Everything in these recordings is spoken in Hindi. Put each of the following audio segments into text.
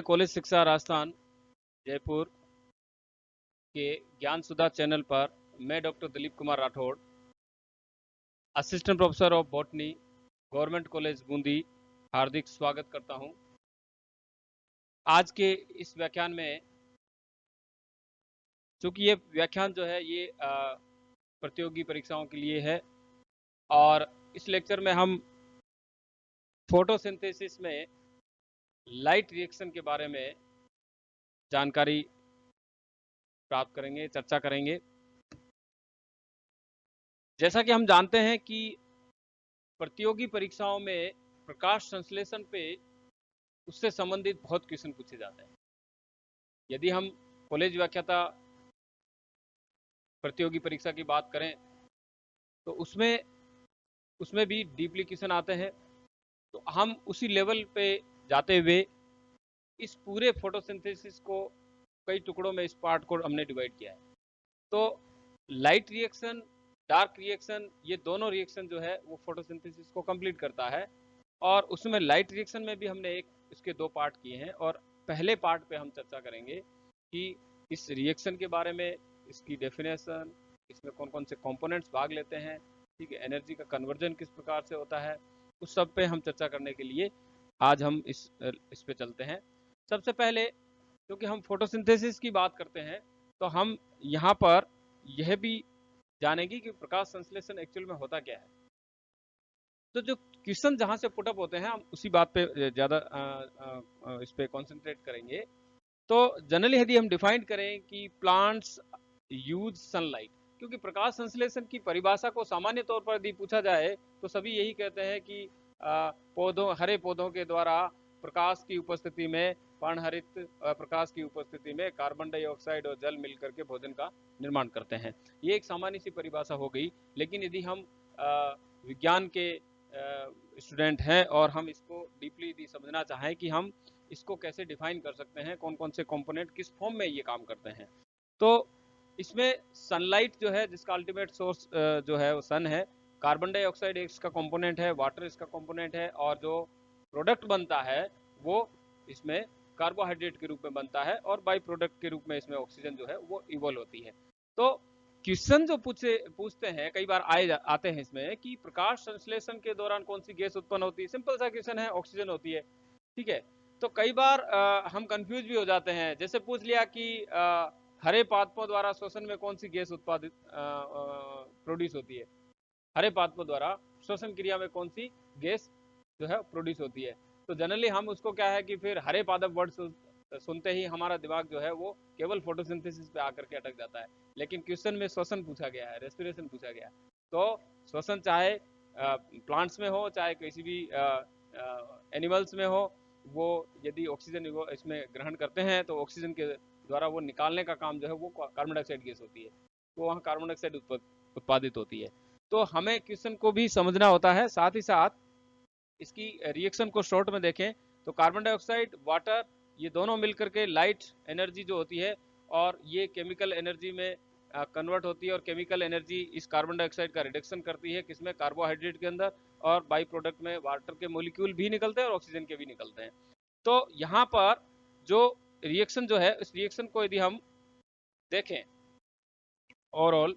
कॉलेज शिक्षा राजस्थान जयपुर के ज्ञान सुधा चैनल पर मैं doctor Dilip Kumar Rathore, assistant professor of botany, government college Bundi, हार्दिक स्वागत करता हूं। आज के इस व्याख्यान में, चूंकि ये व्याख्यान जो है ये प्रतियोगी परीक्षाओं के लिए है और इस लेक्चर में हम फोटोसिंथेसिस में लाइट रिएक्शन के बारे में जानकारी प्राप्त करेंगे, चर्चा करेंगे। जैसा कि हम जानते हैं कि प्रतियोगी परीक्षाओं में प्रकाश संश्लेषण पे उससे संबंधित बहुत क्वेश्चन पूछे जाते हैं। यदि हम कॉलेज व्याख्याता प्रतियोगी परीक्षा की बात करें तो उसमें भी डीपली क्वेश्चन आते हैं। तो हम उसी लेवल पे जाते हुए इस पूरे फोटोसिंथेसिस को कई टुकड़ों में, इस पार्ट को हमने डिवाइड किया है। तो लाइट रिएक्शन, डार्क रिएक्शन, ये दोनों रिएक्शन जो है वो फोटोसिंथेसिस को कंप्लीट करता है। और उसमें लाइट रिएक्शन में भी हमने इसके दो पार्ट किए हैं और पहले पार्ट पे हम चर्चा करेंगे कि इस रिएक्शन के बारे में, इसकी डेफिनेशन, इसमें कौन कौन से कंपोनेंट्स भाग लेते हैं, ठीक है, एनर्जी का कन्वर्जन किस प्रकार से होता है, उस सब पे हम चर्चा करने के लिए आज हम इस पे चलते हैं। सबसे पहले, क्योंकि हम फोटोसिंथेसिस की बात करते हैं, तो हम यहाँ पर यह भी जानेंगे कि प्रकाश संश्लेषण एक्चुअल में होता क्या है। तो जो क्वेश्चन जहां से पुटअप होते हैं हम उसी बात पे ज़्यादा इस पे कॉन्सेंट्रेट करेंगे। तो जनरली यदि हम डिफाइन करें कि प्लांट्स यूज सनलाइट, क्योंकि प्रकाश संश्लेषण की परिभाषा को सामान्य तौर पर यदि पूछा जाए तो सभी यही कहते हैं कि हरे पौधों के द्वारा प्रकाश की उपस्थिति में, पर्णहरित प्रकाश की उपस्थिति में कार्बन डाइऑक्साइड और जल मिलकर के भोजन का निर्माण करते हैं। ये एक सामान्य सी परिभाषा हो गई। लेकिन यदि हम विज्ञान के स्टूडेंट हैं और हम इसको डीपली यदि समझना चाहें कि हम इसको कैसे डिफाइन कर सकते हैं, कौन कौन से कंपोनेंट किस फॉर्म में ये काम करते हैं, तो इसमें सनलाइट जो है, जिसका अल्टीमेट सोर्स जो है वो सन है, कार्बन डाइऑक्साइड इसका कंपोनेंट है, वाटर इसका कंपोनेंट है, और जो प्रोडक्ट बनता है वो इसमें कार्बोहाइड्रेट के रूप में बनता है और बाई प्रोडक्ट के रूप में इसमें ऑक्सीजन जो है वो इवॉल्व होती है। तो क्वेश्चन जो पूछते हैं, कई बार आते हैं इसमें कि प्रकाश संश्लेषण के दौरान कौन सी गैस उत्पन्न होती है। सिंपल सा क्वेश्चन है, ऑक्सीजन होती है, ठीक है। तो कई बार हम कंफ्यूज भी हो जाते हैं। जैसे पूछ लिया कि हरे पादपों द्वारा श्वसन में कौन सी गैस उत्पादित प्रोड्यूस होती है, हरे पादपों द्वारा श्वसन क्रिया में कौन सी गैस जो है प्रोड्यूस होती है। तो जनरली हम उसको क्या है कि फिर हरे पादप वर्ड सुनते ही हमारा दिमाग जो है वो केवल फोटोसिंथेसिस पे आकर के अटक जाता है। लेकिन क्वेश्चन में श्वसन पूछा गया है, रेस्पिरेशन पूछा गया है। तो श्वसन चाहे प्लांट्स में हो, चाहे किसी भी एनिमल्स में हो, वो यदि ऑक्सीजन इसमें ग्रहण करते हैं तो ऑक्सीजन के द्वारा वो निकालने का काम जो है वो कार्बन डाइऑक्साइड गैस होती है। तो वहाँ कार्बन डाइऑक्साइड उत्पादित होती है। तो हमें क्वेश्चन को भी समझना होता है, साथ ही साथ इसकी रिएक्शन को शॉर्ट में देखें तो कार्बन डाइऑक्साइड, वाटर, ये दोनों मिलकर के लाइट एनर्जी जो होती है, और ये केमिकल एनर्जी में कन्वर्ट होती है, और केमिकल एनर्जी इस कार्बन डाइऑक्साइड का रिडक्शन करती है किसमें, कार्बोहाइड्रेट के अंदर, और बाई प्रोडक्ट में वाटर के मोलिक्यूल भी निकलते हैं और ऑक्सीजन के भी निकलते हैं। तो यहाँ पर जो रिएक्शन जो है, इस रिएक्शन को यदि हम देखें ओवरऑल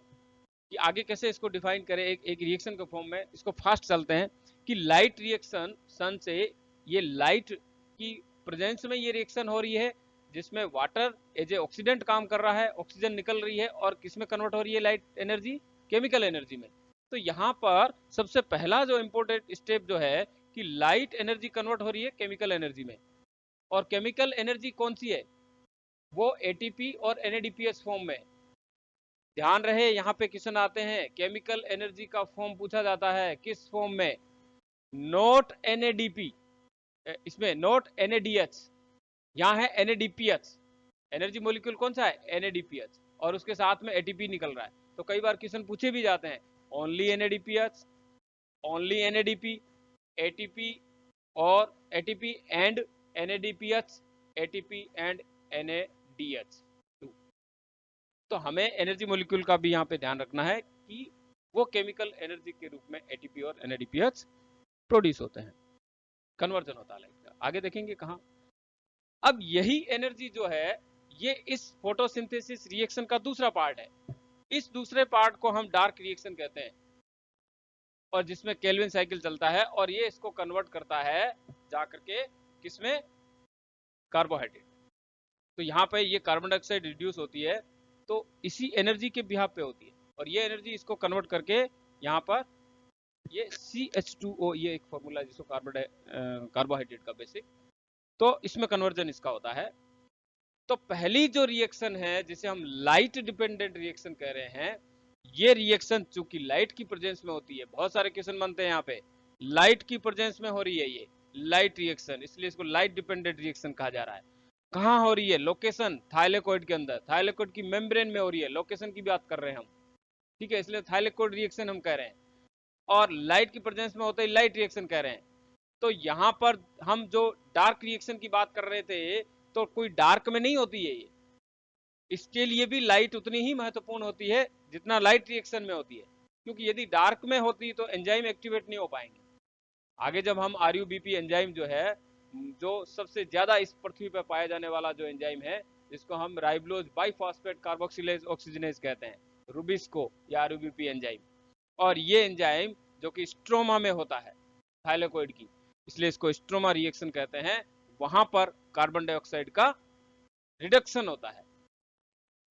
कि आगे कैसे इसको डिफाइन करें एक रिएक्शन के फॉर्म में, इसको फास्ट चलते हैं कि लाइट रिएक्शन सन से, ये लाइट की प्रेजेंस में ये रिएक्शन हो रही है, जिसमें वाटर एज ए ऑक्सीडेंट काम कर रहा है, ऑक्सीजन निकल रही है, और किसमें कन्वर्ट हो रही है लाइट एनर्जी, केमिकल एनर्जी में। तो यहाँ पर सबसे पहला जो इंपॉर्टेंट स्टेप जो है कि लाइट एनर्जी कन्वर्ट हो रही है केमिकल एनर्जी में। और केमिकल एनर्जी कौन सी है, वो एटीपी और एनएडीपीएस फॉर्म में। ध्यान रहे, यहाँ पे क्वेश्चन आते हैं, केमिकल एनर्जी का फॉर्म पूछा जाता है किस फॉर्म में, नॉट एनएडीपी, इसमें नॉट एनएडीएच, यहाँ है एनएडीपीएच। एनर्जी मॉलिक्यूल कौन सा है, एनएडीपीएच, और उसके साथ में एटीपी निकल रहा है। तो कई बार क्वेश्चन पूछे भी जाते हैं, only NADPH, only NADP, ATP और ATP and NADPH, ATP and NADH. तो हमें एनर्जी मॉलिक्यूल का भी यहाँ पे ध्यान रखना है कि वो केमिकल एनर्जी के रूप में एटीपी और एनएडीपीएच प्रोड्यूस होते हैं, कन्वर्जन होता है लाइट का। आगे देखेंगे कहाँ, अब यही एनर्जी जो है ये इस फोटोसिंथेसिस रिएक्शन का दूसरा पार्ट है। इस दूसरे पार्ट को हम डार्क रिएक्शन कहते हैं, और जिसमें केल्विन साइकिल चलता है, और ये इसको कन्वर्ट करता है जाकर के किसमें, कार्बोहाइड्रेट। तो यहाँ पे ये कार्बन डाइऑक्साइड रिड्यूस होती है तो इसी एनर्जी के बिहाफ पे होती है, और ये एनर्जी इसको कन्वर्ट करके यहाँ पर ये CH2O, ये एक फॉर्मूला जिसको कार्बोहाइड्रेट का बेसिक, तो इसमें कन्वर्जन इसका होता है। तो पहली जो रिएक्शन है जिसे हम लाइट डिपेंडेंट रिएक्शन कह रहे हैं, ये रिएक्शन चूंकि लाइट की प्रेजेंस में होती है, बहुत सारे क्वेश्चन बनते हैं यहाँ पे, लाइट की प्रेजेंस में हो रही है ये लाइट रिएक्शन, इसलिए इसको लाइट डिपेंडेंट रिएक्शन कहा जा रहा है। कहाँ हो रही है, लोकेशन थाइलेकोइड के अंदर, थाइलेकोइड की मेम्ब्रेन में हो रही है, लोकेशन की बात कर रहे हैं हम, ठीक है, इसलिए थाइलेकोइड रिएक्शन हम कह रहे हैं, और लाइट की प्रेजेंस में होते ही लाइट रिएक्शन कह रहे हैं। तो यहाँ पर हम जो डार्क रिएक्शन की बात कर रहे थे, तो कोई डार्क में नहीं होती है ये, इसके लिए भी लाइट उतनी ही महत्वपूर्ण होती है जितना लाइट रिएक्शन में होती है, क्योंकि यदि डार्क में होती तो एंजाइम एक्टिवेट नहीं हो पाएंगे। आगे जब हम RUBP एंजाइम जो है, जो सबसे ज्यादा इस पृथ्वी पर पाया जाने वाला जो एंजाइम है, जिसको हम राइबोलोज बाइफॉस्फेट कार्बोक्सिलेज ऑक्सीजनेज कहते हैं, रुबिस्को या RUBP एंजाइम, और ये एंजाइम जो कि स्ट्रोमा में होता है थाइलेकोइड की, इसलिए इसको स्ट्रोमा रिएक्शन कहते हैं, वहां पर कार्बन डाइऑक्साइड का रिडक्शन होता है।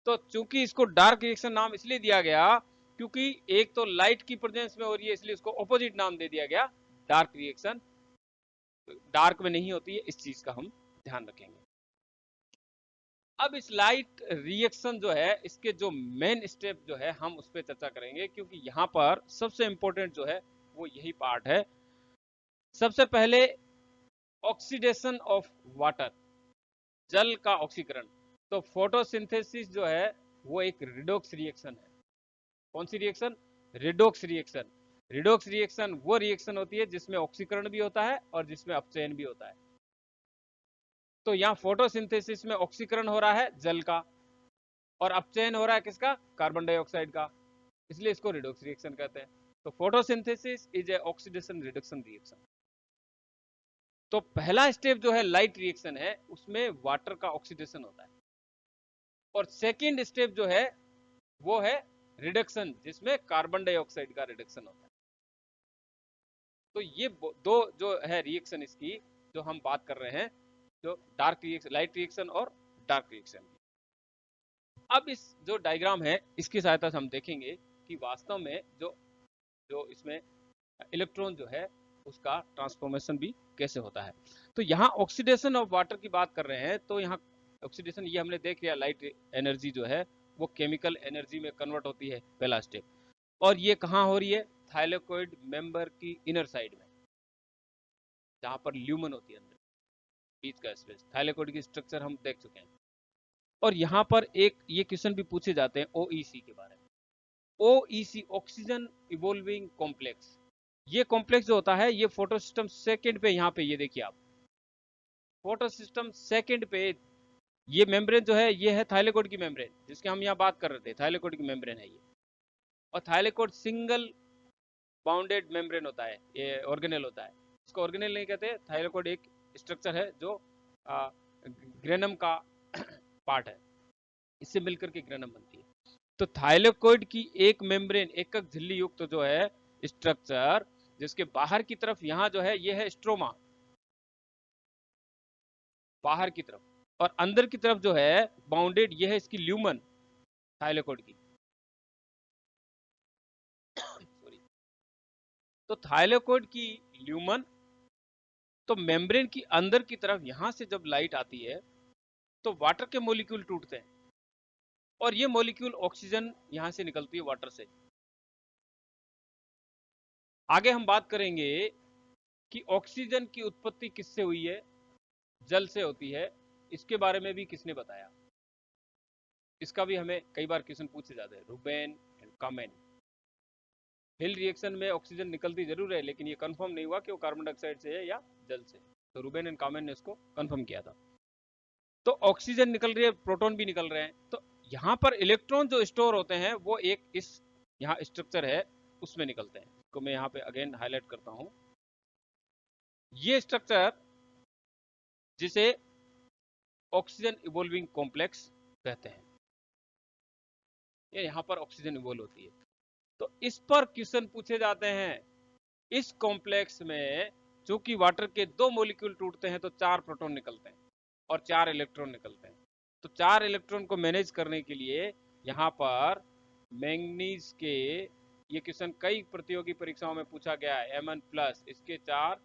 तो चूंकि इसको डार्क रिएक्शन नाम इसलिए दिया गया क्योंकि एक तो लाइट की प्रेजेंस में हो रही है, इसलिए इसको ऑपोजिट नाम दे दिया गया डार्क रिएक्शन, डार्क में नहीं होती है, इस चीज का हम ध्यान रखेंगे। अब इस लाइट रिएक्शन जो है, इसके जो मेन स्टेप जो है हम उस पर चर्चा करेंगे, क्योंकि यहाँ पर सबसे इंपॉर्टेंट जो है वो यही पार्ट है। सबसे पहले ऑक्सीडेशन ऑफ वाटर, जल का ऑक्सीकरण। तो फोटोसिंथेसिस जो है वो एक रिडोक्स रिएक्शन है। कौन सी reaction, redox reaction. Redox reaction वो रिएक्शन होती है जिसमें ऑक्सीकरण भी होता है और जिसमें अपचयन भी होता है। तो यहाँ फोटोसिंथेसिस में ऑक्सीकरण हो रहा है जल का, और अपचयन हो रहा है किसका, कार्बन डाइऑक्साइड का, इसलिए इसको रिडोक्स रिएक्शन कहते हैं। तो photosynthesis is a oxidation reduction reaction. तो पहला स्टेप जो है लाइट रिएक्शन है, उसमें वाटर का ऑक्सीडेशन होता है, और सेकेंड स्टेप जो है वो है रिडक्शन, जिसमें कार्बन डाइऑक्साइड का रिडक्शन होता है। तो ये दो जो है रिएक्शन इसकी जो हम बात कर रहे हैं, जो डार्क रिएक्शन, लाइट रिएक्शन और डार्क रिएक्शन। अब इस जो डायग्राम है इसकी सहायता से हम देखेंगे कि वास्तव में जो जो इसमें इलेक्ट्रॉन जो है उसका ट्रांसफॉर्मेशन भी कैसे होता है। तो यहाँ ऑक्सीडेशन ऑफ वाटर की बात कर रहे हैं, तो यहाँ ऑक्सीडेशन ये हमने देख लिया, लाइट एनर्जी जो है वो केमिकल एनर्जी में कन्वर्ट होती है, पहला स्टेप। और ये कहाँ हो रही है, थाइलेकोइड मेंबर की इनर साइड में, जहां पर ल्यूमन होती है अंदर बीच का स्पेस। थाइलेकोइड की स्ट्रक्चर हम देख चुके हैं। और यहाँ पर एक ये क्वेश्चन भी पूछे जाते हैं OEC के बारे में। OEC ऑक्सीजन इवोल्विंग कॉम्प्लेक्स, ये कॉम्प्लेक्स जो होता है ये फोटो सिस्टम सेकंड पे, यहाँ पे ये देखिए आप, फोटो सिस्टम सेकंड पे ये मेम्ब्रेन जो है ये है थाइलेकोइड की मेम्ब्रेन, जिसकी हम यहाँ बात कर रहे थे, थाइलेकोइड की मेम्ब्रेन है ये। और थाइलेकोइड सिंगल बाउंडेड मेम्ब्रेन होता है, ये ऑर्गेनेल होता है, इसको ऑर्गेनेल नहीं कहते। थाइलेकोइड एक स्ट्रक्चर है जो ग्रेनम का पार्ट है, इससे मिलकर के ग्रेनम बनती है। तो थाइलेकोइड की एक मेम्ब्रेन, एकक झिल्ली युक्त जो है स्ट्रक्चर, जिसके बाहर की तरफ यहाँ जो है ये है स्ट्रोमा, बाहर की तरफ, और अंदर की तरफ जो है बाउंडेड ये है इसकी ल्यूमन थाइलेकोइड की। सॉरी। तो थाइलेकोइड की ल्यूमन, तो मेम्ब्रेन की अंदर की तरफ यहां से जब लाइट आती है तो वाटर के मॉलिक्यूल टूटते हैं, और ये मॉलिक्यूल ऑक्सीजन यहां से निकलती है वाटर से। आगे हम बात करेंगे कि ऑक्सीजन की उत्पत्ति किससे हुई है, जल से होती है, इसके बारे में भी किसने बताया, इसका भी हमें कई बार क्वेश्चन पूछे जाते हैं, रूबेन एंड कामेन। हिल रिएक्शन में ऑक्सीजन निकलती जरूर है, लेकिन ये कंफर्म नहीं हुआ कि वो कार्बन डाइऑक्साइड से है या जल से। तो रूबेन एंड कामेन ने इसको कंफर्म किया था। तो ऑक्सीजन निकल रही है, प्रोटॉन भी निकल रहे हैं, तो यहाँ पर इलेक्ट्रॉन जो स्टोर होते हैं वो एक इस यहाँ स्ट्रक्चर है उसमें निकलते हैं। इसको मैं यहाँ पे अगेन हाईलाइट करता हूँ। ये स्ट्रक्चर जिसे ऑक्सीजन इवोल्विंग कॉम्प्लेक्स कहते हैं। ये यहाँ पर ऑक्सीजन इवोल्व होती है। तो इस पर क्वेश्चन पूछे जाते हैं। इस कॉम्प्लेक्स में चूंकि वाटर के 2 मॉलिक्यूल टूटते हैं तो 4 प्रोटॉन निकलते हैं और 4 इलेक्ट्रॉन निकलते हैं। तो 4 इलेक्ट्रॉन को मैनेज करने के लिए यहाँ पर मैंगनीज के, ये क्वेश्चन कई प्रतियोगी परीक्षाओं में पूछा गया है, Mn+ इसके 4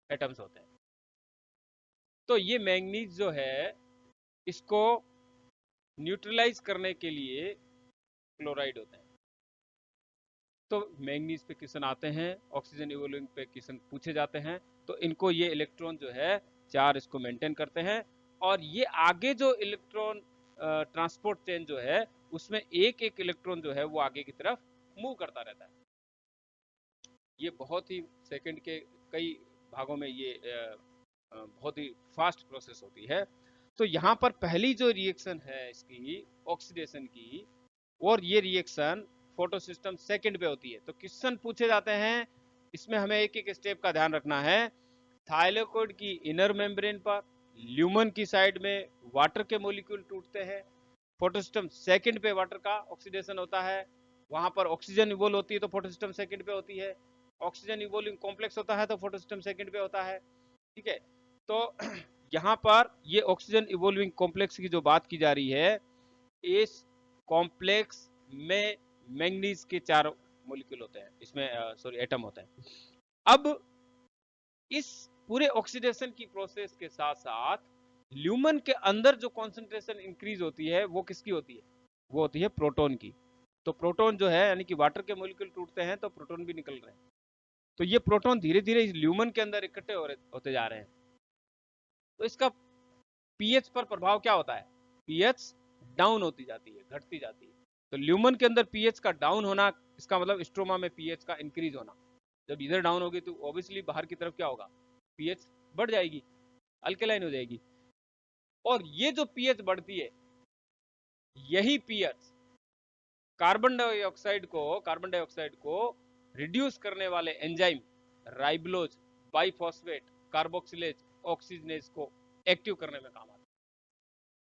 एटम्स होते हैं। तो ये मैंगनीज जो है इसको न्यूट्रलाइज करने के लिए क्लोराइड होते हैं। तो मैंगनीज पे क्वेश्चन आते हैं, ऑक्सीजन इवोल्विंग पे क्वेश्चन पूछे जाते हैं। तो इनको ये इलेक्ट्रॉन जो है 4 इसको मेंटेन करते हैं और ये आगे जो इलेक्ट्रॉन ट्रांसपोर्ट चेन जो है उसमें एक एक इलेक्ट्रॉन जो है वो आगे की तरफ मूव करता रहता है। ये बहुत ही सेकंड के कई भागों में ये बहुत ही फास्ट प्रोसेस होती है। तो यहाँ पर पहली जो रिएक्शन है इसकी ऑक्सीडेशन की, और ये रिएक्शन फोटो सिस्टम सेकंड पे होती है। तो क्वेश्चन पूछे जाते हैं, इसमें हमें एक एक स्टेप का ध्यान रखना है। थाइलेकोइड की इनर मेम्ब्रेन पर ल्यूमन की साइड में वाटर के मॉलिक्यूल टूटते हैं। फोटोसिस्टम सेकंड पे वाटर का ऑक्सीडेशन होता है, वहां पर ऑक्सीजन इवोल्व होती है तो फोटोसिस्टम सेकंड पे होती है। ऑक्सीजन इवोल्विंग कॉम्प्लेक्स होता है तो फोटोसिस्टम सेकंड पे होता है। ठीक है, तो यहाँ पर ये ऑक्सीजन इवोल्विंग कॉम्प्लेक्स की जो बात की जा रही है, इस कॉम्प्लेक्स में मैंगनीज के 4 मॉलिक्यूल होते हैं, इसमें सॉरी एटम होते हैं। अब इस पूरे ऑक्सीडेशन की प्रोसेस के साथ साथ ल्यूमन के अंदर जो कॉन्सेंट्रेशन इंक्रीज होती है वो किसकी होती है? वो होती है प्रोटॉन की। तो प्रोटॉन जो है, यानी कि वाटर के मॉलिक्यूल टूटते हैं तो प्रोटॉन भी निकल रहे हैं। तो ये प्रोटॉन धीरे धीरे इस ल्यूमन के अंदर इकट्ठे होते जा रहे हैं। तो इसका पीएच पर प्रभाव क्या होता है? पीएच डाउन होती जाती है, घटती जाती है। तो ल्यूमन के अंदर पीएच का डाउन होना, इसका मतलब स्ट्रोमा में पीएच का इंक्रीज होना। जब इधर डाउन होगी तो ऑब्वियसली बाहर की तरफ क्या होगा? पीएच बढ़ जाएगी, अल्केलाइन हो जाएगी। और ये जो पीएच बढ़ती है, यही पीएच कार्बन डाइऑक्साइड को रिड्यूस करने वाले एंजाइम राइबोलोज, बाइफॉस्फेट, कार्बोक्सिलेज, ऑक्सीजनेज को एक्टिव करने में काम आता है।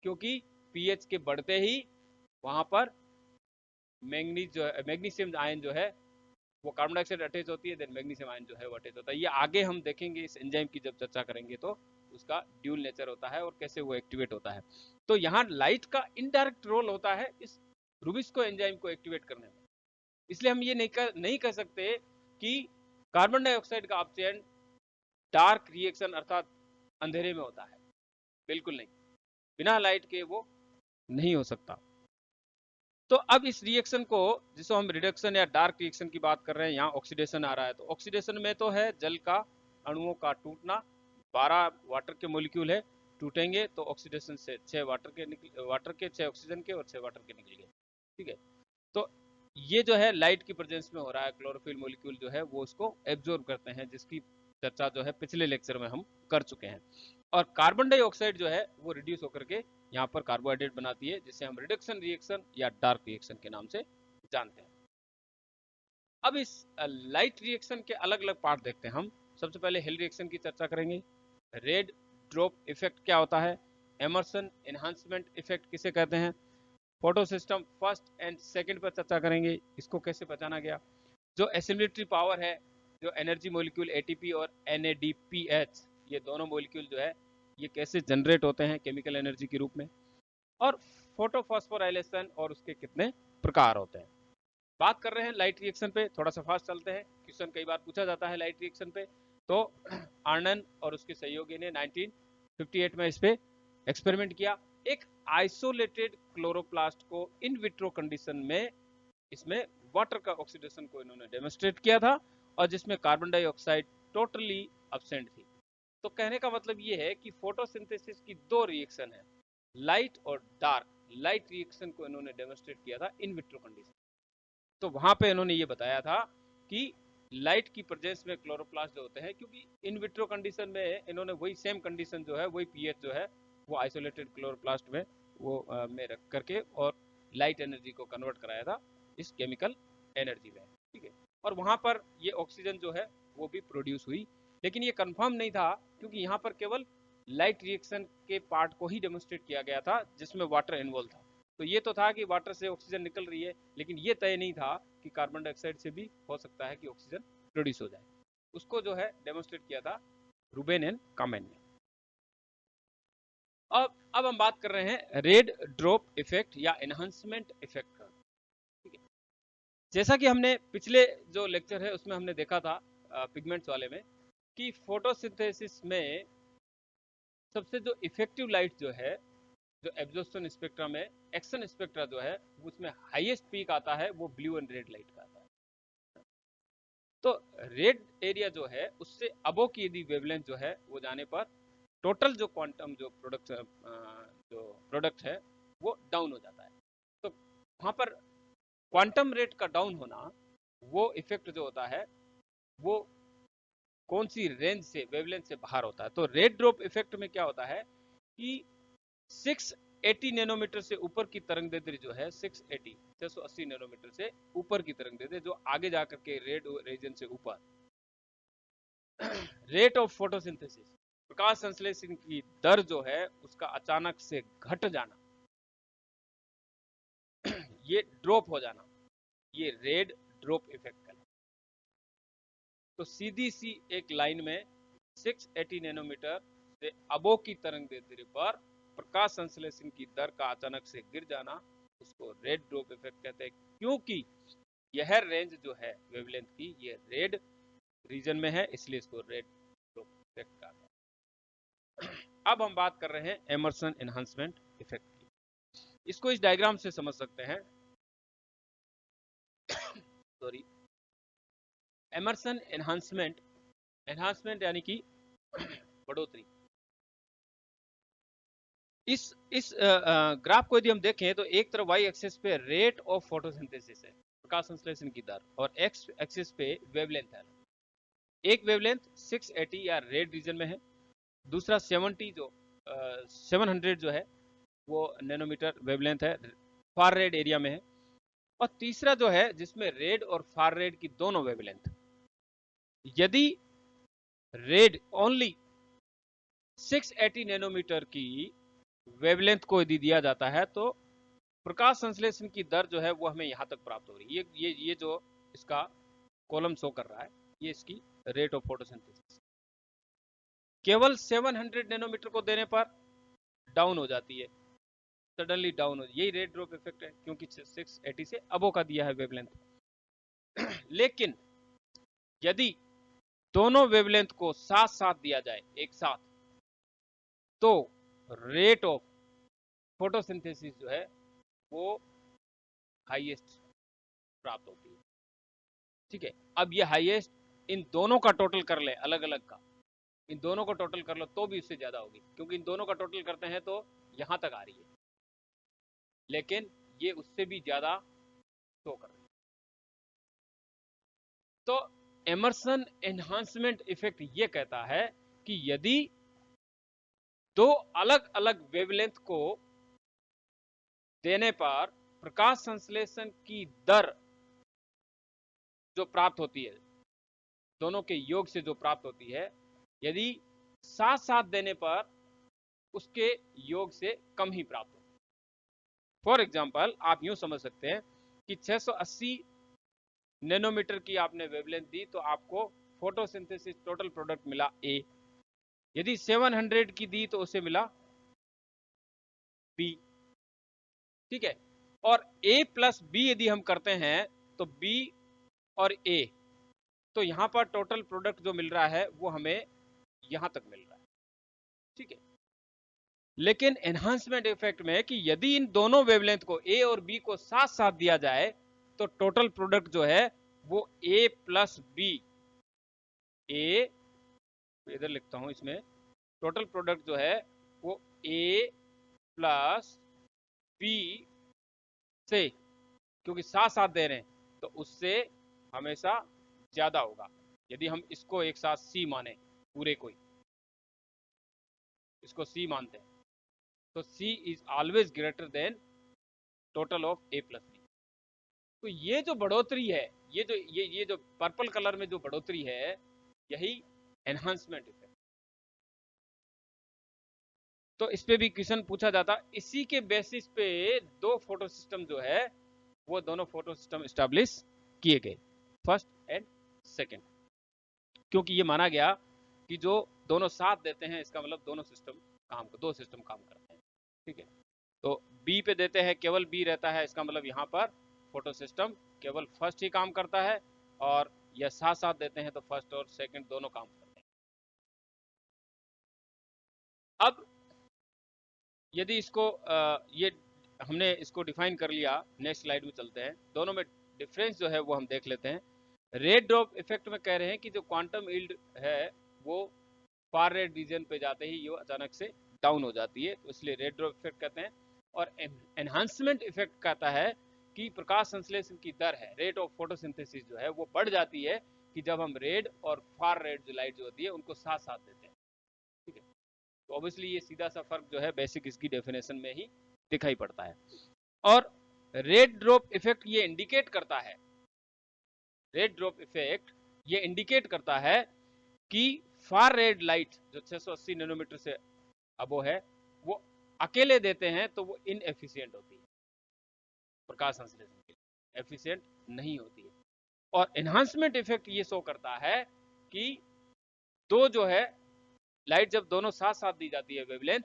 क्योंकि पीएच के बढ़ते ही वहां पर मैग्नीशियम आयन जो है वो कार्बन डाइऑक्साइड अटैच होती है, देन मैग्नीशियम आयन जो है वो अटैच होता है। ये आगे हम देखेंगे इस एंजाइम की जब चर्चा करेंगे तो उसका ड्यूल नेचर होता है और कैसे वो एक्टिवेट होता है। तो यहाँ लाइट का इनडायरेक्ट रोल होता है इस रुबिस्को एंजाइम को एक्टिवेट करने में। इसलिए हम ये नहीं कह सकते कि कार्बन डाइऑक्साइड का अपचयन डार्क रिएक्शन अर्थात अंधेरे में होता है, बिल्कुल नहीं, बिना लाइट के वो नहीं हो सकता। तो अब इस रिएक्शन को, जिसको हम रिडक्शन या डार्क रिएक्शन की बात कर रहे हैं, यहाँ ऑक्सीडेशन आ रहा है। तो ऑक्सीडेशन में तो है जल का अणुओं का टूटना, 12 वाटर के मॉलिक्यूल है, टूटेंगे तो ऑक्सीडेशन से 6 वाटर के 6 ऑक्सीजन के और 6 वाटर के निकल गए। ठीक है, तो ये जो है लाइट की प्रेजेंस में हो रहा है, क्लोरोफिल मॉलिक्यूल जो है वो उसको एब्जॉर्ब करते हैं, जिसकी चर्चा जो है पिछले लेक्चर में हम कर चुके हैं। और कार्बन डाइऑक्साइड जो है वो रिड्यूस होकर के यहाँ पर कार्बोहाइड्रेट बनाती है, जिसे हम रिडक्शन रिएक्शन या डार्क रिएक्शन के नाम से जानते हैं। अब इस लाइट रिएक्शन के अलग अलग पार्ट देखते हैं हम। सबसे पहले हिल रिएक्शन की चर्चा करेंगे। रेड ड्रॉप इफेक्ट क्या होता है? एमर्सन एनहांसमेंट इफेक्ट किसे कहते हैं? Photo system first and second पर चर्चा करेंगे, इसको कैसे पहचाना गया। जो एसिमिलेटरी पावर है, जो एनर्जी मॉलिक्यूल एटीपी और NADPH, ये दोनों मॉलिक्यूल जो है ये कैसे जनरेट होते हैं केमिकल एनर्जी के रूप में। और फोटोफॉस्फोराइलेशन और उसके कितने प्रकार होते हैं। बात कर रहे हैं लाइट रिएक्शन पे, थोड़ा सा फास्ट चलते हैं, क्वेश्चन कई बार पूछा जाता है लाइट रिएक्शन पे। तो आर्नन और उसके सहयोगी ने 1958 में इस पे एक्सपेरिमेंट किया। एक आइसोलेटेड क्लोरोप्लास्ट को इन विट्रो कंडीशन में इसमें वाटर का ऑक्सीडेशन को इन्होंने डेमोन्स्ट्रेट किया था, और जिसमें कार्बन डाइऑक्साइड टोटली एब्सेंट थी। तो कहने का मतलब ये है कि फोटोसिंथेसिस की 2 रिएक्शन है, लाइट और डार्क। लाइट रिएक्शन को इन्होंने डेमोन्स्ट्रेट किया था इन विट्रो कंडीशन। तो वहां पे इन्होंने ये बताया था कि लाइट की प्रेजेंस में क्लोरोप्लास्ट जो होते हैं, क्योंकि इन विट्रो कंडीशन में इन्होंने वही सेम कंडीशन जो है, वही पीएच जो है वो आइसोलेटेड क्लोरोप्लास्ट में वो में रख करके और लाइट एनर्जी को कन्वर्ट कराया था इस केमिकल एनर्जी में। ठीक है, और वहां पर ये ऑक्सीजन जो है वो भी प्रोड्यूस हुई। लेकिन ये कंफर्म नहीं था, क्योंकि यहाँ पर केवल लाइट रिएक्शन के पार्ट को ही डेमोन्स्ट्रेट किया गया था जिसमें वाटर इन्वॉल्व था। तो ये तो था कि वाटर से ऑक्सीजन निकल रही है, लेकिन ये तय नहीं था कि कार्बन डाइऑक्साइड से भी हो सकता है कि ऑक्सीजन प्रोड्यूस हो जाए। उसको जो है डेमोन्स्ट्रेट किया था रूबेन एंड कामेन ने। अब हम बात कर रहे हैं रेड ड्रॉप इफेक्ट या एनहांसमेंट इफेक्ट का। ठीक है, जैसा कि हमने पिछले जो लेक्चर है उसमें हमने देखा था पिगमेंट्स वाले में कि फोटोसिंथेसिस में सबसे जो इफेक्टिव लाइट जो है, जो एब्जॉर्प्शन स्पेक्ट्रा में एक्शन स्पेक्ट्रा जो है उसमें हाईएस्ट पीक आता है, वो ब्लू एंड रेड लाइट का आता है। तो रेड एरिया जो है उससे अबो की यदि वेवलेंथ जो है वो जाने पर टोटल जो क्वांटम जो प्रोडक्ट है वो डाउन हो जाता है। तो वहां पर क्वांटम रेट का डाउन होना, वो इफेक्ट जो होता है वो कौन सी रेंज से, वेवलेंथ से बाहर होता है। तो रेड ड्रॉप इफेक्ट में क्या होता है कि 680 नैनोमीटर से ऊपर की तरंग दैर्ध्य जो है 680 नैनोमीटर से ऊपर की तरंग दैर्ध्य जो आगे जाकर के रेड रीजन से ऊपर, रेट ऑफ फोटोसिंथेसिस, प्रकाश संश्लेषण की दर जो है उसका अचानक से घट जाना, ये ड्रॉप हो जाना, ये रेड ड्रॉप इफेक्ट है। तो सीधी सी एक लाइन में 680 नैनोमीटर से अबो की तरंग दैर्ध्य पर प्रकाश संश्लेषण की दर का अचानक से गिर जाना, उसको रेड ड्रॉप इफेक्ट कहते हैं। क्योंकि यह रेंज जो है वेवलेंथ की, ये रेड रीजन में है, इसलिए इसको रेड ड्रॉप इफेक्ट कहते हैं। अब हम बात कर रहे हैं एमर्सन एनहांसमेंट इफेक्ट की। इसको इस डायग्राम से समझ सकते हैं। सॉरी, एमर्सन एनहांसमेंट, एनहांसमेंट यानी कि बढ़ोतरी। इस ग्राफ को यदि हम देखें तो एक तरफ वाई एक्सिस पे रेट ऑफ फोटोसिंथेसिस है, प्रकाश संश्लेषण की दर, और एक्स एक्सिस पे वेवलेंथ है। एक वेवलेंथ 680 या रेड रीजन में है, दूसरा 70 जो 700 जो है वो नैनोमीटर वेवलेंथ है, फार रेड एरिया में है, और तीसरा जो है जिसमें रेड और फार रेड की दोनों वेवलेंथ। यदि रेड ओनली 680 नैनोमीटर की वेवलेंथ को यदि दिया जाता है तो प्रकाश संश्लेषण की दर जो है वो हमें यहां तक प्राप्त हो रही है। ये जो इसका कॉलम शो कर रहा है, ये इसकी रेट ऑफ फोटोसिंथेसिस। केवल 700 नैनोमीटर को देने पर डाउन हो जाती है, सडनली डाउन हो, यही रेड ड्रॉप इफेक्ट है, क्योंकि 680 से अबो का दिया है वेवलेंथ। लेकिन यदि दोनों वेवलेंथ को साथ साथ दिया जाए एक साथ, तो रेट ऑफ फोटोसिंथेसिस जो है वो हाईएस्ट प्राप्त होती है। ठीक है, अब ये हाईएस्ट इन दोनों का टोटल कर ले, अलग अलग का, इन दोनों को टोटल कर लो तो भी उससे ज्यादा होगी, क्योंकि इन दोनों का टोटल करते हैं तो यहां तक आ रही है, लेकिन ये उससे भी ज्यादा शो कर रही है। तो एमर्सन एनहांसमेंट इफेक्ट ये कहता है कि यदि दो अलग अलग वेवलेंथ को देने पर प्रकाश संश्लेषण की दर जो प्राप्त होती है, दोनों के योग से जो प्राप्त होती है, यदि साथ साथ देने पर उसके योग से कम ही प्राप्त होती है। फॉर एग्जाम्पल आप यूं समझ सकते हैं कि 680 नैनोमीटर की आपने वेवलेंथ दी तो आपको फोटोसिंथेसिस टोटल प्रोडक्ट मिला ए। यदि 700 की दी तो उसे मिला बी। ठीक है, और ए प्लस बी यदि हम करते हैं तो बी और ए, तो यहां पर टोटल प्रोडक्ट जो मिल रहा है वो हमें यहां तक मिल रहा है। ठीक है, लेकिन एनहांसमेंट इफेक्ट में कि यदि इन दोनों वेवलेंथ को ए और बी को साथ साथ दिया जाए तो टोटल प्रोडक्ट जो है वो ए प्लस बी, ए इधर लिखता हूं इसमें, टोटल प्रोडक्ट जो है वो ए प्लस बी से, क्योंकि साथ साथ दे रहे हैं तो उससे हमेशा ज्यादा होगा। यदि हम इसको एक साथ सी माने, पूरे को इसको सी मानते हैं, तो C is always greater than total of A plus B. तो ये जो बढ़ोतरी है, ये जो पर्पल कलर में जो बढ़ोतरी है, यही एनहांसमेंट इफेक्ट। तो इस पे भी क्वेश्चन पूछा जाता। इसी के बेसिस पे दो फोटो सिस्टम जो है वो दोनों फोटो सिस्टम स्टैब्लिश किए गए, फर्स्ट एंड सेकंड, क्योंकि ये माना गया कि जो दोनों साथ देते हैं इसका मतलब दोनों सिस्टम दो सिस्टम काम करते हैं। ठीक है, तो बी पे देते हैं केवल बी रहता है, इसका मतलब यहाँ पर फोटो सिस्टम केवल फर्स्ट ही काम करता है, और यह साथ साथ देते हैं तो फर्स्ट और सेकंड दोनों काम करते हैं। अब यदि इसको ये हमने इसको डिफाइन कर लिया, नेक्स्ट स्लाइड में चलते हैं, दोनों में डिफरेंस जो है वो हम देख लेते हैं। रेड ड्रॉप इफेक्ट में कह रहे हैं कि जो क्वांटम यील्ड है वो फार रेड रीजन पे जाते ही ये अचानक से डाउन हो जाती है, तो इसलिए रेड ड्रॉप इफेक्ट कहते हैं। और एनहांसमेंट इफेक्ट कहता है कि प्रकाश संश्लेषण की दर है, रेट ऑफ फोटोसिंथेसिस जो है वो बढ़ जाती है कि जब हम रेड और फार रेड जो लाइट जो होती है उनको साथ साथ देते हैं। ठीक है, तो ऑब्वियसली ये सीधा सा फर्क जो है बेसिक इसकी डेफिनेशन में ही दिखाई पड़ता है। और रेड ड्रॉप इफेक्ट ये इंडिकेट करता है, रेड ड्रॉप इफेक्ट ये इंडिकेट करता है कि फार रेड लाइट जो 680 नैनोमीटर से अबो है वो अकेले देते हैं तो वो इनएफिशिएंट होती है, प्रकाश संश्लेषण के लिए एफिशिएंट नहीं होती है। और एनहांसमेंट इफेक्ट ये शो करता है कि दो जो है लाइट जब दोनों साथ साथ दी जाती है वेवलेंथ,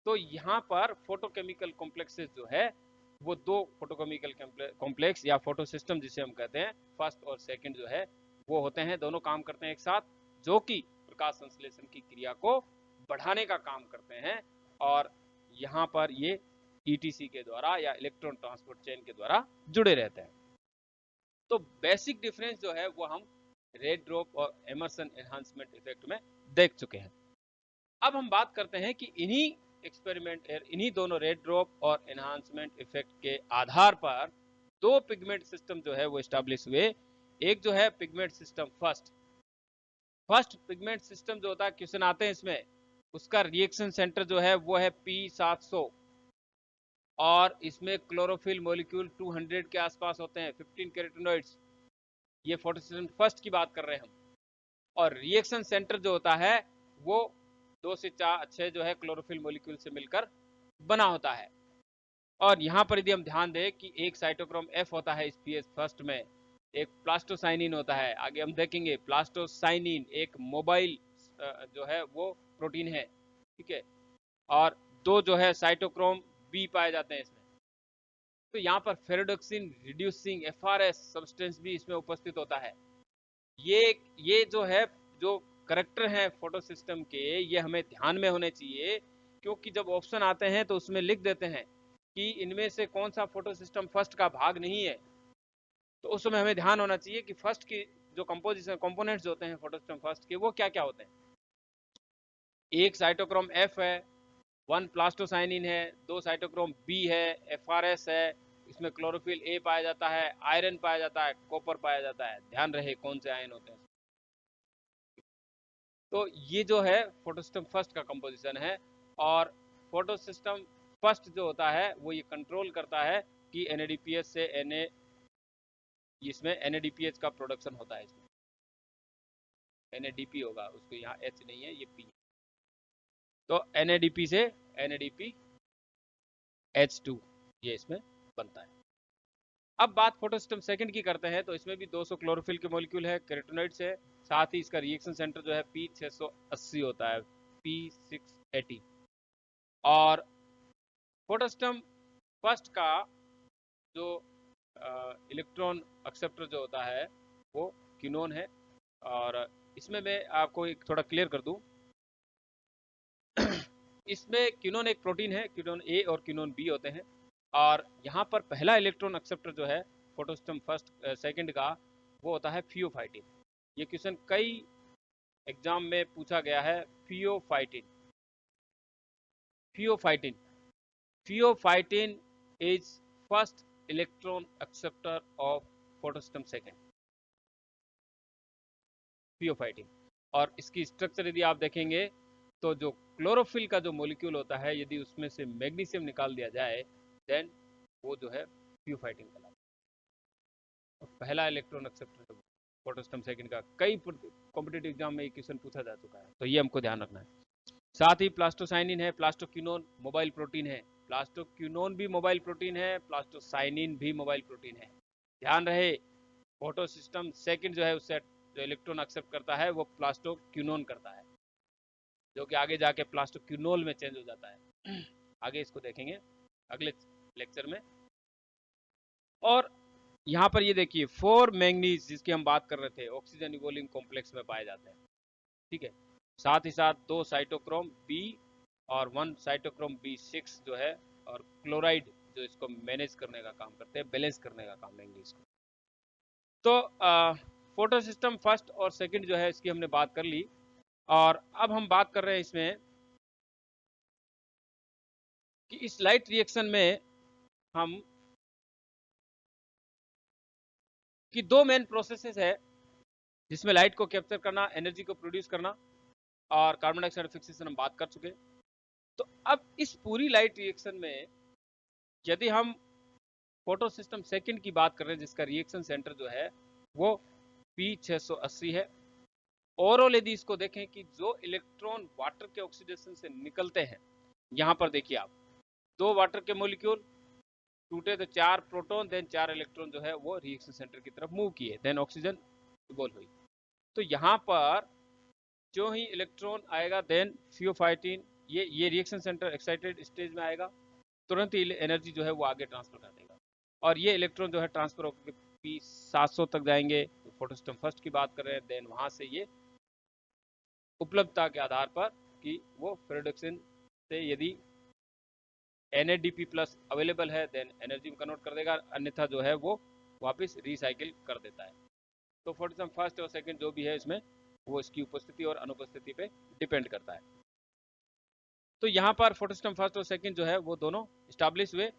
तो यहाँ पर फोटोकेमिकल कॉम्प्लेक्सेस जो है वो दो फोटोकेमिकल कॉम्प्लेक्स या फोटो सिस्टम जिसे हम कहते हैं फर्स्ट और सेकंड जो है वो होते हैं, दोनों काम करते हैं एक साथ, जो कि प्रकाश संश्लेषण की क्रिया को बढ़ाने का काम करते हैं, और यहाँ पर ये ईटीसी के द्वारा या इलेक्ट्रॉन ट्रांसपोर्ट चेन के द्वारा जुड़े रहते हैं। तो बेसिक डिफरेंस जो है वो हम रेड ड्रॉप और एमर्सन एनहांसमेंट इफेक्ट में देख चुके हैं। अब हम बात करते हैं कि इन्हीं एक्सपेरिमेंट इन्हीं दोनों रेड ड्रॉप और एनहांसमेंट इफेक्ट के आधार पर दो पिगमेंट सिस्टम जो है वो एस्टैब्लिश हुए। एक जो है pigment system first pigment system जो होता है, क्वेश्चन आते हैं इसमें, उसका रिएक्शन सेंटर जो है वो है P700, और इसमें क्लोरोफिल मॉलिक्यूल 200 के आसपास होते हैं, 15 कैरोटेनॉइड्स। ये फोटोसिस्टम फर्स्ट की बात कर रहे हैं हम। और रिएक्शन सेंटर जो होता है वो 2 से 6 जो है क्लोरोफिल मॉलिक्यूल से मिलकर बना होता है। और यहाँ पर यदि हम ध्यान दें कि एक साइटोक्रोम F होता है इस पीएच फर्स्ट में, एक प्लास्टोसाइनिन होता है, आगे हम देखेंगे प्लास्टोसाइनिन एक मोबाइल जो है वो प्रोटीन है। ठीक है, और दो जो है साइटोक्रोम बी पाए जाते हैं इसमें। तो यहाँ पर फेरोडोक्सिन रिड्यूसिंग एफआरएस सब्सटेंस भी इसमें उपस्थित होता है। ये जो है जो करेक्टर हैं फोटो सिस्टम के, ये हमें ध्यान में होने चाहिए, क्योंकि जब ऑप्शन आते हैं तो उसमें लिख देते हैं कि इनमें से कौन सा फोटो सिस्टम फर्स्ट का भाग नहीं है। तो उस समय हमें ध्यान होना चाहिए कि फर्स्ट की जो कंपोजिशन कंपोनेंट्स होते हैं फोटो सिस्टम फर्स्ट के वो क्या क्या होते हैं। एक साइटोक्रोम F है, 1 प्लास्टोसाइनिन है, 2 साइटोक्रोम B है, FRS है, इसमें क्लोरोफिल A पाया जाता है, आयरन पाया जाता है, कॉपर पाया जाता है। ध्यान रहे कौन से आयन होते हैं। तो ये जो है फोटो सिस्टम फर्स्ट का कंपोजिशन है। और फोटो सिस्टम फर्स्ट जो होता है वो ये कंट्रोल करता है कि NADPH से इसमें NADPH का प्रोडक्शन होता है। इसमें NADP होगा, उसको यहाँ H नहीं है, ये P। तो NADP से NADPH2 ये इसमें बनता है। अब बात फोटो सिस्टम सेकंड की करते हैं, तो इसमें भी 200 क्लोरोफिल के मॉलिक्यूल है, कैरोटेनॉइड्स है, साथ ही इसका रिएक्शन सेंटर जो है P680 होता है, P680। और फोटो सिस्टम फर्स्ट का जो इलेक्ट्रॉन एक्सेप्टर जो होता है वो क्यूनोन है। और इसमें मैं आपको एक थोड़ा क्लियर कर दूं, इसमें क्यूनोन एक प्रोटीन है, क्यूनोन ए और क्यूनोन बी होते हैं। और यहाँ पर पहला इलेक्ट्रॉन एक्सेप्टर जो है फोटोसिस्टम फर्स्ट सेकंड का वो होता है फियोफाइटिन। ये क्वेश्चन कई एग्जाम में पूछा गया है। Pheophytin pheophytin pheophytin is first electron acceptor of photosystem second, pheophytin. और इसकी स्ट्रक्चर यदि आप देखेंगे तो जो क्लोरोफिल का जो मॉलिक्यूल होता है यदि उसमें से मैग्नीशियम निकाल दिया जाए देन वो जो है फियोफाइटिन कहलाता है। पहला इलेक्ट्रॉन एक्सेप्टर फोटोसिस्टम सेकंड का कई कॉम्पिटिटिव एग्जाम में क्वेश्चन पूछा जा चुका है, तो ये हमको ध्यान रखना है। साथ ही प्लास्टोसाइनिन है, प्लास्टोक्विनोन मोबाइल प्रोटीन है। प्लास्टोक्विनोन भी मोबाइल प्रोटीन है, प्लास्टोसाइनिन भी मोबाइल प्रोटीन है। ध्यान रहे, फोटो सिस्टम सेकंड जो है उससे जो इलेक्ट्रॉन एक्सेप्ट करता है वो प्लास्टोक्विनोन करता है, जो कि आगे जाके प्लास्टोक्विनोल में चेंज हो जाता है। आगे इसको देखेंगे अगले लेक्चर में। और यहाँ पर ये देखिए 4 मैंगनीज जिसकी हम बात कर रहे थे ऑक्सीजन इवोलिंग कॉम्प्लेक्स में पाए जाते हैं, ठीक है। साथ ही साथ 2 साइटोक्रोम बी और 1 साइटोक्रोम B6 जो है, और क्लोराइड जो इसको मैनेज करने का काम करते हैं, बैलेंस करने का काम मैंगनीज को। तो फोटो सिस्टम फर्स्ट और सेकंड जो है इसकी हमने बात कर ली। और अब हम बात कर रहे हैं इसमें कि इस लाइट रिएक्शन में हम कि 2 मेन प्रोसेसेस है जिसमें लाइट को कैप्चर करना, एनर्जी को प्रोड्यूस करना, और कार्बन डाइऑक्साइड फिक्सेशन हम बात कर चुके। तो अब इस पूरी लाइट रिएक्शन में यदि हम फोटो सिस्टम सेकंड की बात कर रहे हैं जिसका रिएक्शन सेंटर जो है वो P680 है। ओवरऑल यदि इसको देखें कि जो इलेक्ट्रॉन वाटर के ऑक्सीडेशन से निकलते हैं, यहां पर देखिए आप 2 वाटर के मोलिक्यूल टूटे तो 4 प्रोटॉन देन 4 इलेक्ट्रॉन जो है वो रिएक्शन सेंटर की तरफ मूव किए, देन ऑक्सीजन इवॉल्व हुई। तो यहाँ पर जो ही इलेक्ट्रॉन आएगा देन CO5 ये रिएक्शन सेंटर एक्साइटेड स्टेज में आएगा, तुरंत ही एनर्जी जो है वो आगे ट्रांसफर कर देगा, और ये इलेक्ट्रॉन जो है ट्रांसफर होकर P700 तक जाएंगे। तो फोटो सिस्टम फर्स्ट की बात कर रहे हैं, देन वहां से ये उपलब्धता के आधार पर कि वो प्रोडक्शन से यदि NADP प्लस अवेलेबल है देन एनर्जी में कन्वर्ट कर देगा, अन्यथा जो है वो वापस रिसाइकिल कर देता है। तो फोटो सिस्टम फर्स्ट और सेकंड जो भी है इसमें वो इसकी उपस्थिति और अनुपस्थिति पे डिपेंड करता है। तो यहाँ पर फोटो सिस्टम फर्स्ट और सेकंड जो है वो दोनों स्टैब्लिश हुए।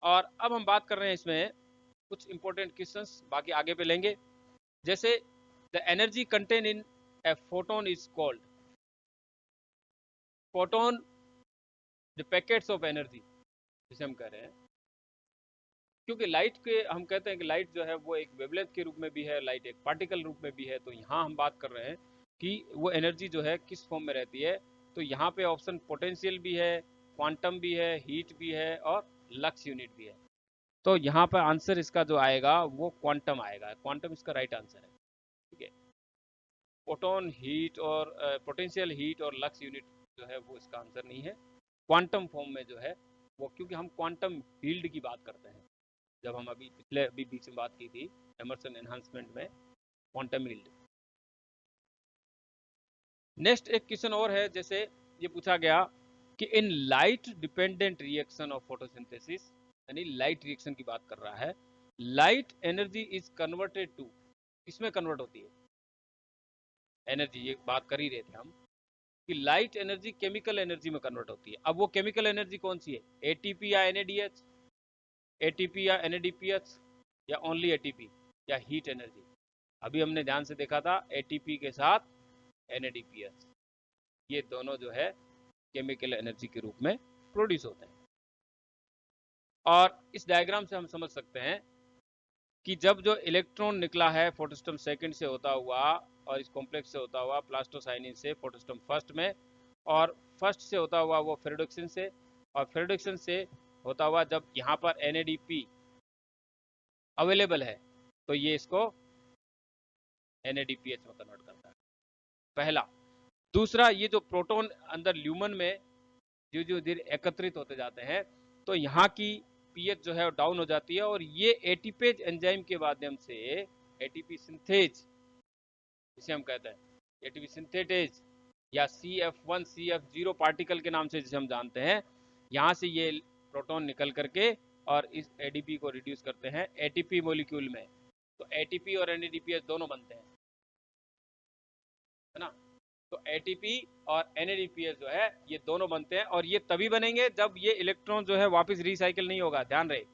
और अब हम बात कर रहे हैं इसमें कुछ इंपॉर्टेंट क्वेश्चंस बाकी आगे पे लेंगे, जैसे the energy contain in a photon is called. Photon the packets of energy जिसे हम कह रहे हैं, क्योंकि लाइट के हम कहते हैं कि लाइट जो है वो एक वेवलेंथ के रूप में भी है, लाइट एक पार्टिकल रूप में भी है। तो यहाँ हम बात कर रहे हैं कि वो एनर्जी जो है किस फॉर्म में रहती है। तो यहाँ पे ऑप्शन पोटेंशियल भी है, क्वांटम भी है, हीट भी है और लक्स यूनिट भी है। तो यहाँ पर आंसर इसका जो आएगा वो क्वांटम आएगा, क्वांटम इसका राइट आंसर है, ठीक है। फोटोन हीट और पोटेंशियल हीट और लक्स यूनिट जो है वो इसका आंसर नहीं है। क्वांटम फॉर्म में जो है वो, क्योंकि हम क्वांटम फील्ड की बात करते हैं, जब हम अभी बीच में बात की थी एमर्सन एनहांसमेंट में क्वांटम फील्ड। नेक्स्ट एक क्वेश्चन और है, जैसे ये पूछा गया कि in light dependent reaction of photosynthesis, यानी लाइट रिएक्शन की बात कर रहा है, light energy is converted to, किसमें कन्वर्ट होती है एनर्जी, ये बात कर ही रहे थे हम कि लाइट एनर्जी केमिकल एनर्जी में कन्वर्ट होती है। अब वो केमिकल एनर्जी कौन सी है, एटीपी या NADH, एटीपी या NADPH, या ओनली एटीपी, या हीट एनर्जी। अभी हमने ध्यान से देखा था एटीपी के साथ NADPH, ये दोनों जो है केमिकल एनर्जी के रूप में प्रोड्यूस होते हैं। और इस डायग्राम से हम समझ सकते हैं कि जब जो इलेक्ट्रॉन निकला है फोटोसिस्टम सेकंड से होता हुआ और इस कॉम्प्लेक्स से होता हुआ प्लास्टोसाइनिन से फोटोसिस्टम फर्स्ट में, और फर्स्ट से होता हुआ वो फेरोडक्सिन से, और फेरोडक्सिन से होता हुआ जब यहाँ पर NADP अवेलेबल है तो ये इसको NADPH में कन्वर्ट करता है, पहला। दूसरा, ये जो प्रोटॉन अंदर ल्यूमन में जो धीरे एकत्रित होते जाते हैं तो यहाँ की पीएच जो है डाउन हो जाती है, और ये एटीपेज एंजाइम के माध्यम से एटीपी सिंथेज जिसे हम कहते हैं, एटीपी सिंथेटेज या CF1 CF0 पार्टिकल के नाम से जिसे हम जानते हैं, यहाँ से ये प्रोटॉन निकल करके और इस एडीपी को रिड्यूस करते हैं एटीपी मॉलिक्यूल में। तो एटीपी और NADPH दोनों बनते हैं, है ना। तो एटीपी और NADPH जो है ये दोनों बनते हैं, और ये तभी बनेंगे जब ये इलेक्ट्रॉन जो है वापस रिसाइकिल नहीं होगा। ध्यान रहे,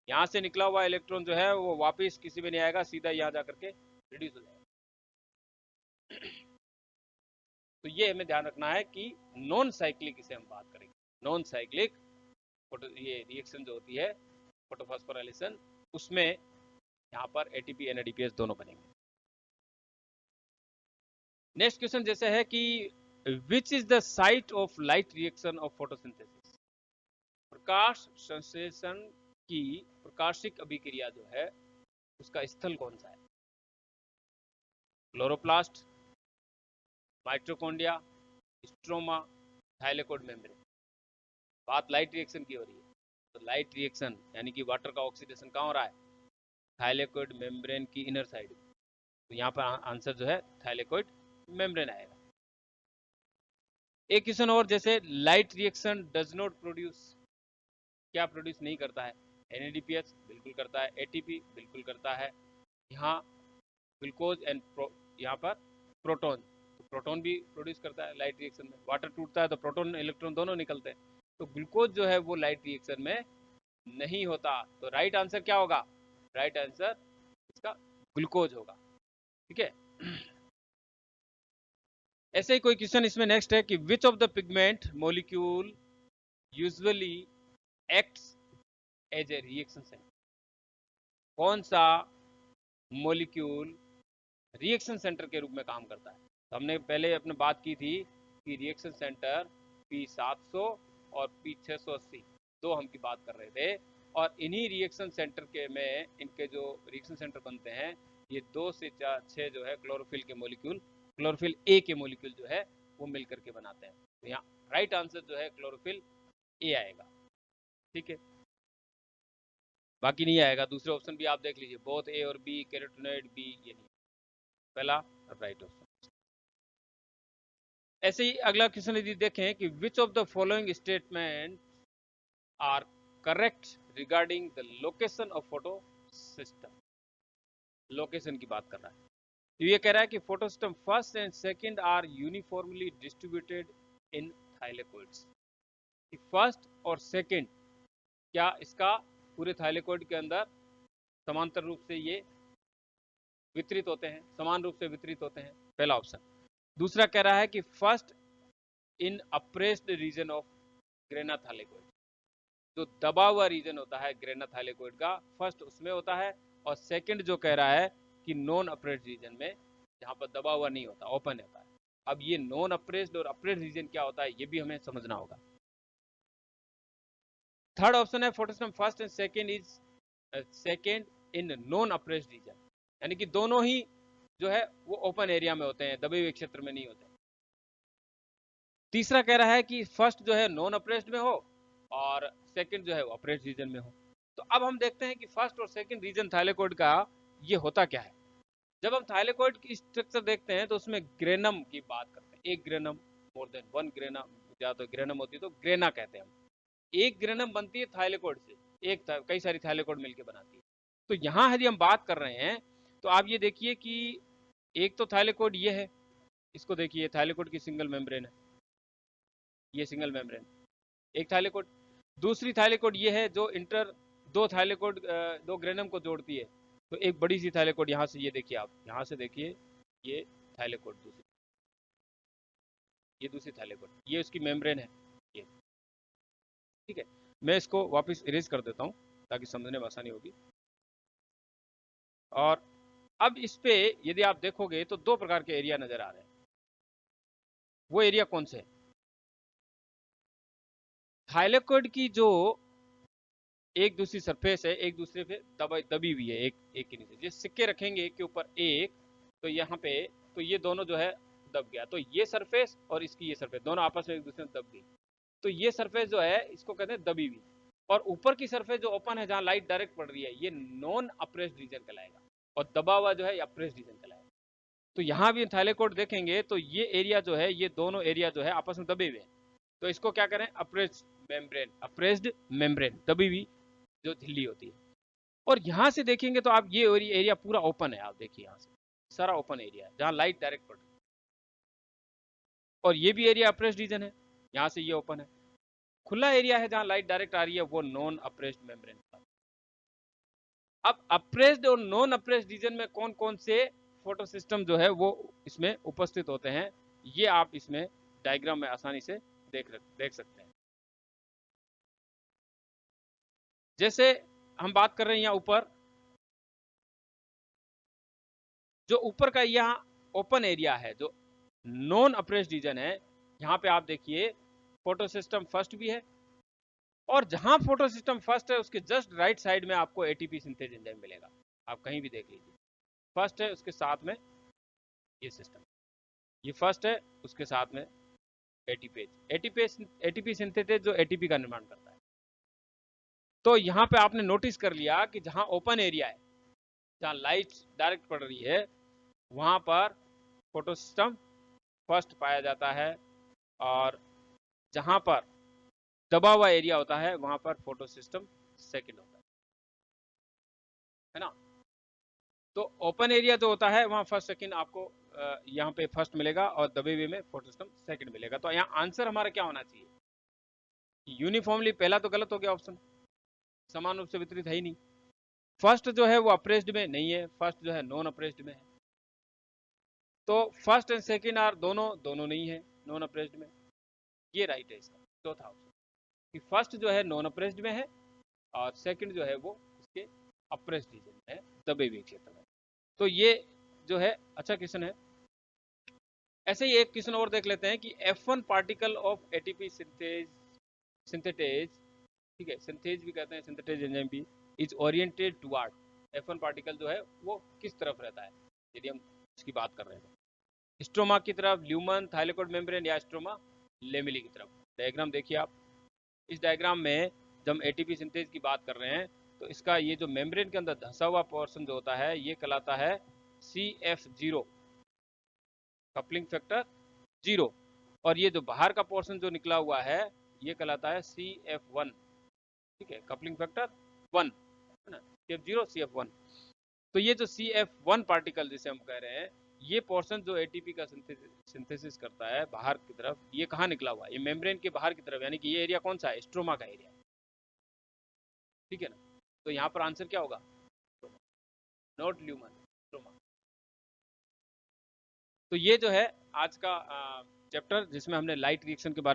यहाँ से निकला हुआ इलेक्ट्रॉन जो है वो वापस किसी में नहीं आएगा, सीधा यहाँ जा करके रिड्यूस हो जाएगा। तो ये हमें ध्यान रखना है कि नॉन साइक्लिक इसे हम बात करेंगे, नॉन साइक्लिक ये रिएक्शन जो होती है फोटोफॉस्फोराइलेशन, उसमें यहाँ पर एटीपी NADPH दोनों बनेंगे। नेक्स्ट क्वेश्चन जैसे है कि which is the site of light reaction of photosynthesis. प्रकाश संश्लेषण की प्रकाशिक अभिक्रिया जो है उसका स्थल कौन सा है? Chloroplast, mitochondria, stroma, thylakoid membrane. बात लाइट रिएक्शन की हो रही है, तो लाइट रिएक्शन यानी कि वाटर का ऑक्सीडेशन कहाँ हो रहा है? थाइलेकोइड मेम्ब्रेन की इनर साइड। तो यहाँ पर आंसर जो है थाइलेकोइड मेम्ब्रेन आएगा। एक क्वेश्चन और, जैसे light reaction does not produce, क्या प्रोड्यूस नहीं करता है? NADPH बिल्कुल करता है, ATP बिल्कुल करता है, यहाँ ग्लूकोज एंड यहाँ पर प्रोटॉन, तो प्रोटॉन भी प्रोड्यूस करता है लाइट रिएक्शन में। वाटर टूटता है तो प्रोटॉन इलेक्ट्रॉन दोनों निकलते हैं, तो ग्लूकोज जो है वो लाइट रिएक्शन में नहीं होता। तो राइट आंसर क्या होगा? राइट आंसर इसका ग्लूकोज होगा। ठीक है। ऐसे ही कोई क्वेश्चन इसमें नेक्स्ट है कि which of the pigment molecule usually acts as a reaction centre. कौन सा मॉलिक्यूल रिएक्शन सेंटर के रूप में काम करता है? तो हमने पहले अपने बात की थी कि रिएक्शन सेंटर P700 और P680 दो हम की बात कर रहे थे, और इन्हीं रिएक्शन सेंटर के में इनके जो रिएक्शन सेंटर बनते हैं ये 2 से 6 जो है क्लोरोफिल के मॉलिक्यूल, क्लोरोफिल ए के मॉलिक्यूल जो है वो मिलकर के बनाते हैं। तो यहाँ राइट आंसर जो है क्लोरोफिल ए आएगा। ठीक है, बाकी नहीं आएगा। दूसरे ऑप्शन भी आप देख लीजिए, बोथ ए और बी, कैरोटीनॉइड बी, ये नहीं, पहला राइट ऑप्शन। ऐसे ही अगला क्वेश्चन यदि देखें कि which of the following statement are correct regarding the location of photosystem. Location की बात कर रहा है, तो ये कह रहा है कि photo system first and second are uniformly distributed in thylakoids. First और सेकंड क्या इसका पूरे थाइलेकोइड के अंदर समांतर रूप से ये वितरित होते हैं, समान रूप से वितरित होते हैं, पहला ऑप्शन। दूसरा कह रहा है कि first in appressed region of grana thylakoid, जो दबा हुआ रीजन होता है ग्रेना थाइलेकोइड का, फर्स्ट उसमें होता है। और सेकंड जो कह रहा है कि नॉन अप्रेस्ड रीजन में, जहां पर दबा हुआ नहीं होता, ओपन होता है। अब ये नॉन अप्रेस्ड और अप्रेस्ड रीजन क्या होता है ये भी हमें समझना होगा। थर्ड ऑप्शन है photosystem first and second is second in non appressed region, यानी कि दोनों ही जो है वो ओपन एरिया में होते हैं, दबे हुए क्षेत्र में नहीं होते। तीसरा कह रहा है कि फर्स्ट जो है नॉन अप्रेस्ड में हो और सेकंड जो है वो अप्रेस्ड रीजन में हो। तो अब हम देखते हैं कि फर्स्ट और सेकंड रीजन थाइलेकोइड का ये होता क्या है। जब हम थाइलेकोइड की स्ट्रक्चर देखते हैं तो उसमें ग्रेनम की बात करते हैं, एक granum, more than one granum, ज्यादा ग्रेनम होती है तो ग्रेना कहते हैं हम। एक ग्रेनम बनती है थाइलेकोइड से, एक कई सारी थाइलेकोइड मिलकर बनाती है। तो यहाँ यदि हम बात कर रहे हैं तो आप ये देखिए कि एक तो थाइलेकोइड ये है, इसको देखिए, थाइलेकोइड की सिंगल मेम्ब्रेन है, ये सिंगल मेम्ब्रेन एक थाइलेकोइड। दूसरी थाइलेकोइड ये है जो इंटर दो थाइलेकोइड दो ग्रेनम को जोड़ती है, तो एक बड़ी सी थाइलेकोइड यहाँ से, ये देखिए आप यहाँ से देखिए, ये थाइलेकोइड दूसरी, ये दूसरी थाइलेकोइड, ये उसकी मेम्ब्रेन है ये। ठीक है, मैं इसको वापस इरेज कर देता हूँ ताकि समझने में आसानी होगी। और अब इस पे यदि आप देखोगे तो दो प्रकार के एरिया नजर आ रहे हैं। वो एरिया कौन से? थाइलेकोइड की जो एक दूसरी सरफेस है, एक दूसरे पे दबी हुई है, एक के नीचे। ये सिक्के रखेंगे एक के ऊपर एक, तो यहाँ पे तो ये दोनों जो है दब गया, तो ये सरफेस और इसकी ये सरफेस दोनों आपस में एक दूसरे में दब गई, तो ये सरफेस जो है इसको कहते हैं दबी हुई। और ऊपर की सरफेस जो ओपन है, जहाँ लाइट डायरेक्ट पड़ रही है, ये नॉन अप्रेस्ड रीजन कहलाएगा, और दबा हुआ जो है अप्रेस्ड रीजन कहलाएगा। तो यहाँ भी थाइलेकोइड देखेंगे तो ये एरिया जो है, ये दोनों एरिया जो है आपस में दबे हुए हैं, तो इसको क्या करें? अप्रेस्ड मेम्ब्रेन, अप्रेस्ड मेम्ब्रेन, दबी हुई जो झिल्ली होती है। और यहां से देखेंगे तो आप ये एरिया पूरा ओपन है, आप देखिए यहां से सारा ओपन एरिया है जहां लाइट डायरेक्ट पड़ रही है, और ये भी एरिया अप्रेस्ड रीजन है, यहां से ये ओपन है। खुला एरिया है जहां लाइट डायरेक्ट आ रही है, वो नॉन अप्रेस्ड मेम्ब्रेन। अब अप्रेस्ड और नॉन अप्रेस्ड रीजन में कौन कौन से फोटो सिस्टम जो है वो इसमें उपस्थित होते हैं, ये आप इसमें डायग्राम में आसानी से देख सकते हैं। जैसे हम बात कर रहे हैं यहाँ ऊपर, जो ऊपर का यहाँ ओपन एरिया है, जो नॉन अप्रेस्ड रीजन है, यहाँ पे आप देखिए फोटो सिस्टम फर्स्ट भी है, और जहां फोटो सिस्टम फर्स्ट है उसके जस्ट राइट साइड में आपको एटीपी सिंथेज एंजाइम मिलेगा। आप कहीं भी देख लीजिए, फर्स्ट है उसके साथ में ये सिस्टम, ये फर्स्ट है उसके साथ में एटीपी सिंथेटेज जो एटीपी का निर्माण करता है। तो यहाँ पे आपने नोटिस कर लिया कि जहां ओपन एरिया है, जहां लाइट डायरेक्ट पड़ रही है, वहां पर फोटो सिस्टम फर्स्ट पाया जाता है, और जहां पर दबा हुआ एरिया होता है वहां पर फोटो सिस्टम सेकंड होता है ना। तो ओपन एरिया जो होता है वहां फर्स्ट सेकंड आपको यहाँ पे फर्स्ट मिलेगा, और दबे हुए में फोटो सिस्टम सेकंड मिलेगा। तो यहाँ आंसर हमारा क्या होना चाहिए? यूनिफॉर्मली, पहला तो गलत हो गया ऑप्शन, समान रूप से वितरित है ही नहीं। फर्स्ट जो है वो अप्रेस्ड में नहीं है, फर्स्ट जो है नॉन अप्रेस्ड में है। तो फर्स्ट एंड सेकंड आर दोनों दोनों नहीं है नॉन अप्रेस्ड में, ये राइट है इसका चौथा ऑप्शन, कि फर्स्ट जो है नॉन अप्रेस्ड में है और सेकंड जो है वो इसके अप्रेस्ड रीजन में है, दबे हुए क्षेत्र में। तो ये जो है अच्छा क्वेश्चन है। ऐसे ही एक क्वेश्चन और देख लेते हैं कि F1 particle of ATP synthetase, ठीक है, सिंथेज भी कहते हैं, सिंथेटेज एंजाइम भी, is oriented toward, F1 particle जो है वो किस तरफ रहता है यदि हम इसकी बात कर रहे हैं? स्ट्रोमा की तरफ, ल्यूमन, थाइलेकोइड मेम्ब्रेन, या स्ट्रोमा लेमिली की तरफ। डायग्राम देखिए आप, इस डायग्राम में जब हम एटीपी सिंथेज की बात कर रहे हैं तो इसका ये जो मेम्ब्रेन के अंदर धंसा हुआ पोर्शन जो होता है ये कहलाता है CF0, कपलिंग फैक्टर 0, और ये जो बाहर का पोर्शन जो निकला हुआ है ये कहलाता है CF1, ठीक है, कपलिंग फैक्टर 1 है ना, CF0 CF1। तो ये जो CF1 पार्टिकल जिसे हम कह रहे हैं, ये पोर्शन जो एटीपी का सिंथेसिस करता है बाहर की तरफ, ये कहाँ निकला हुआ है? ये मेम्ब्रेन के बाहर की तरफ, यानी कि ये एरिया कौन सा है? स्ट्रोमा का एरिया, ठीक है ना। तो यहाँ पर आंसर क्या होगा? Not lumen, stroma. तो ये जो है आज का चैप्टर जिसमें हमने लाइट रिएक्शन के बारे में